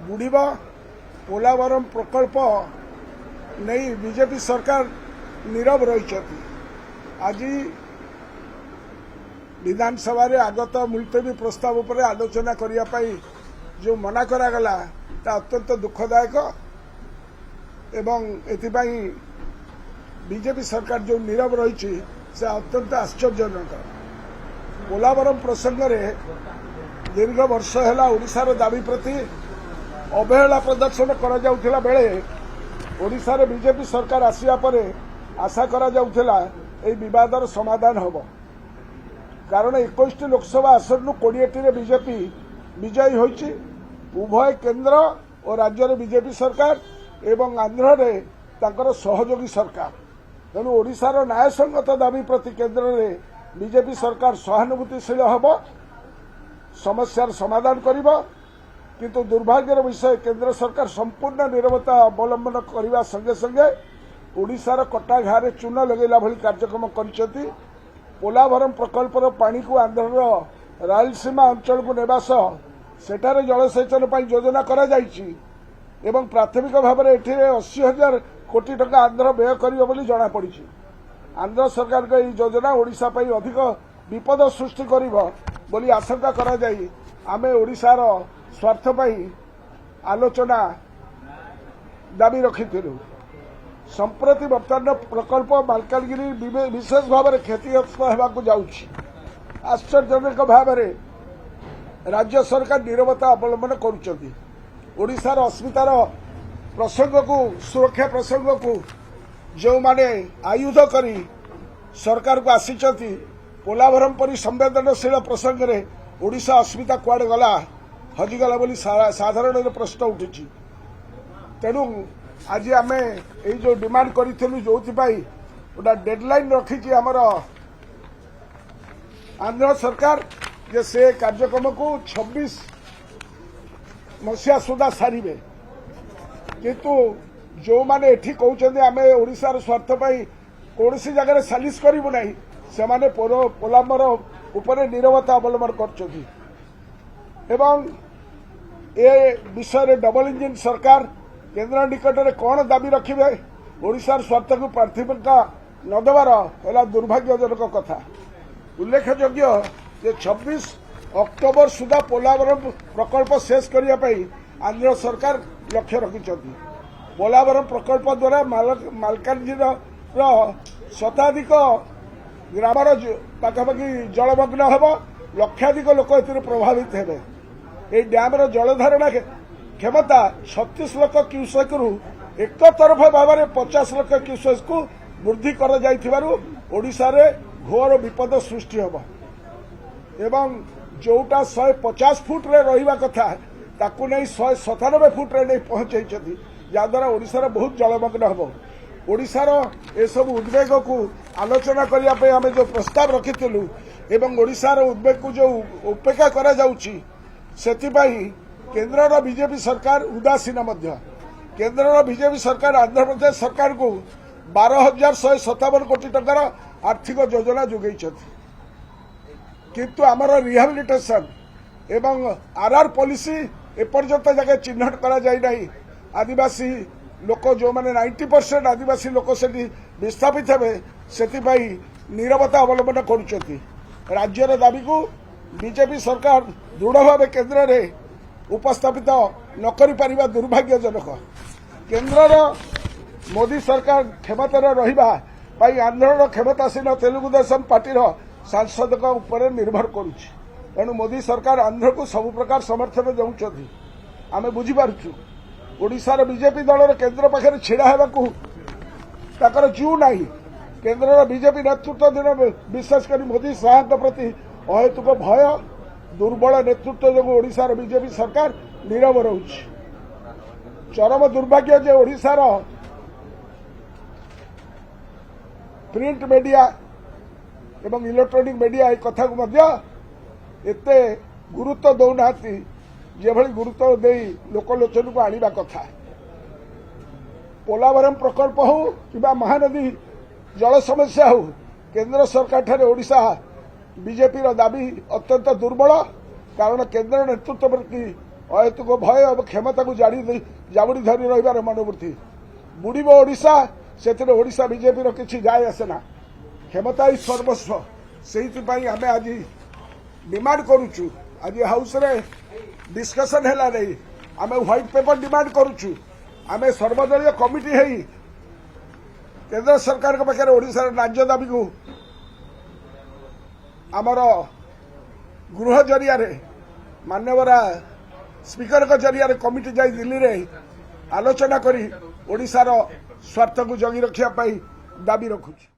बुड़ीब पोलावरम प्रकल्प नहीं बीजेपी सरकार नीरव रही। आज विधानसभा आगत मुलतवी प्रस्ताव उपर आलोचना करने जो मना करागला ता अत्यंत दुखदायक एवं एथिपाई बीजेपी सरकार जो नीरव रही से अत्यंत आश्चर्यजनक। पोलावरम प्रसंग में दीर्घ वर्ष है ओडिशार दाबी प्रति अवहेला प्रदर्शन करा जाउथिला बेले ओडिशार बीजेपी सरकार आसिया परे आशा करा जाउथिला एई विवादर समाधान होबो। कारण 21 लोकसभा आसन 20 रे बीजेपी विजयी होइछि। उभय केंद्र और राज्य बीजेपी सरकार एवं आंध्र रे तांकर सहयोगी सरकार। तेणु ओडिशार न्यायसंगत दाबी प्रति केंद्र में बीजेपी सरकार सहानुभूतिशील होबो, समस्यार समाधान करिबो। किंतु दुर्भाग्यर विषय केंद्र सरकार संपूर्ण नीरवता अवलंबन करने संगे संगे ओडिशार कटा घारे चून लगेला भली कार्यक्रम करिसेंती। पोलावरम प्रकल्पर पानी को आंध्र रायलसीमा अंचल को नेबा सह सेठारे जलसेचन पर योजना करा जायछि एवं प्राथमिक भाव में एठिरे 80,000 कोटी टका आंध्र व्यय करियो बोली जणा पड़िछि। आंध्र सरकार का यह योजना ओडिशा पई अधिक विपद सृष्टि करिबो बोली आशंका करा जाई आमे ओडिशार स्वार्थ पई आलोचना दाबी रखिथिलु। संप्रति वर्तमान प्रकल्प मालकानगिरी विशेष भाव में क्षतिग्रस्त होगाकू जाउछि। आश्चर्यजनक भाव में राज्य सरकार नीरवता अवलंबन करुछंती। ओडिशार अस्मितार प्रसंग को सुरक्षा प्रसंग को जो माने आयुध करी सरकार को आसीचंती पोलावरम परी संवेदनशील प्रसंग में ओडिशा अस्मिता कुआडे गला हजिगला बोली साधारण प्रश्न उठी। तेणु आज आम ये जो डिमांड करूँ जो गोटा डेडलाइन रखी आमर आंध्र सरकार जे से कार्यक्रम को 26 मसीहा सुधा सारे। किंतु जो माने एठी कहउछन्ते आमे ओडिशार स्वार्थ पई कोनसी जगह सालिस करिबु नाही से माने पोलामर उपरे नीरवता अवलंबन करछथि। एवं ए विषय रे डबल इंजिन सरकार केंद्र निकट में कौन दाबी रखिबे ओडिशार स्वार्थ को प्राथमिकता न देवार है दुर्भाग्यजनक कथा। उल्लेखयोग्य जे 26 अक्टोबर सुधा पोलावरम प्रकल्प शेष करने आंध्र सरकार लक्ष्य रखिंट। पोलावरम प्रकल्प द्वारा मालकानगिरी शताधिक ग्रामर पाखापाखि जलमग्न होब, लक्षाधिक लोक ए प्रभावित हेबे। ए डैम जलधारणा क्षमता 36 लाख क्यूसेक रु एक तरफ भाव में 50 लाख क्यूसेक को वृद्धि कर जाइथिबारु ओडिशा रे घोर विपद सृष्टि होब। एवं जोटा 150 फुट रे रहिबा कथा ताकू नहीं 197 फुट रे नहीं पहुंचाई जहाद्वारा ओडिशा बहुत जलमग्न होब। ओडिशार ए सब उद्वेग को आलोचना करने आम जो प्रस्ताव रखिलु एवं ओडिशार उद्वेग को जो उपेक्षा करा जाउछि सेतिपाई केंद्र बीजेपी सरकार उदासीन। केंद्र बीजेपी सरकार आंध्र प्रदेश सरकार को 12,157 कोटी टकार आर्थिक योजना जोगई। किंतु आमर रिहाबिलिटेशन एवं आरआर पॉलिसी एपर्यंत जगह चिन्हट करा जाई नहीं। आदिवासी लोक जो माने 90% आदिवासी लोक से विस्थापित हे से नीरवता अवलंबन करुछंती। राज्यर दाबी को बीजेपी सरकार दृढ़ भाव केंद्र में उपस्थापित न करि परिबा दुर्भाग्यजनक। केंद्र मोदी सरकार क्षमतार रहिबा पाई आंध्र क्षमतासीन तेलुगु देशम पार्टी सांसद उपर निर्भर करुछि। तेणु मोदी सरकार आंध्र को सब प्रकार समर्थन दउछथि। आमे बुझी पारुछु ओडिशार बीजेपी दलर केंद्र पाखे छिड़ा हेबाकू ताकर जू नाही। केंद्र बीजेपी नेतृत्व दिन विशेषकर मोदी शाह प्रति अहेतुक भय दुर्बल नेतृत्व जो ओडिशार बीजेपी सरकार नीरव रहुछि। चरम दुर्भाग्य जे ओडिशार प्रिंट मीडिया एवं इलेक्ट्रोनिक मीडिया ए कथा को मध्य एते गुरुत्व दौनाती जे भली गुरुत्व दे लोकलोचन को आनिबा कथा। पोलावरम प्रकल्प हो कि महानदी जल समस्या हो केंद्र सरकार ठारे ओडिशा बीजेपी दाबी अत्यंत दुर्बल। कारण केंद्र नेतृत्व प्रति ଅହେତୁକ ଭୟ ଏବଂ କ୍ଷମତାକୁ ଜାବୁଡ଼ି ଧରି ରହିବାର ମନୋବୃତ୍ତି ବୁଡ଼ିବ ଓଡ଼ିଶା। ସେଥିରେ ଓଡ଼ିଶା ବିଜେପିର କିଛି ଯାଏ ଆସେ ନା। କ୍ଷମତା ହିଁ ସର୍ବସ୍ୱ। ସେଇଥିପାଇଁ ଆମେ ଆଜି ଡିମାଣ୍ଡ କରୁଛୁ। ଆଜି ହାଉସରେ ଡିସ୍କସନ୍ ହେଲା ନାହିଁ। ଆମେ ହ୍ୱାଇଟ୍ ପେପର ଡିମାଣ୍ଡ କରୁଛୁ। ଆମେ ସର୍ବଦଳୀୟ କମିଟି ହେଇ କେନ୍ଦ୍ର ସରକାରଙ୍କ ପାଖରେ ଓଡ଼ିଶାର ନ୍ୟାଯ୍ୟ ଦାବିକୁ ଆମର ଗୃହ ଜରିଆରେ ମାନ୍ୟବରା ସ୍ପିକରଙ୍କ ଜରିଆରେ କମିଟି ଯାଇ ଦିଲ୍ଲୀରେ ଆଲୋଚନା କରି ଓଡ଼ିଶାର ସ୍ୱାର୍ଥକୁ ଜଗି ରଖିବା ପାଇଁ ଦାବି ରଖୁଛୁ।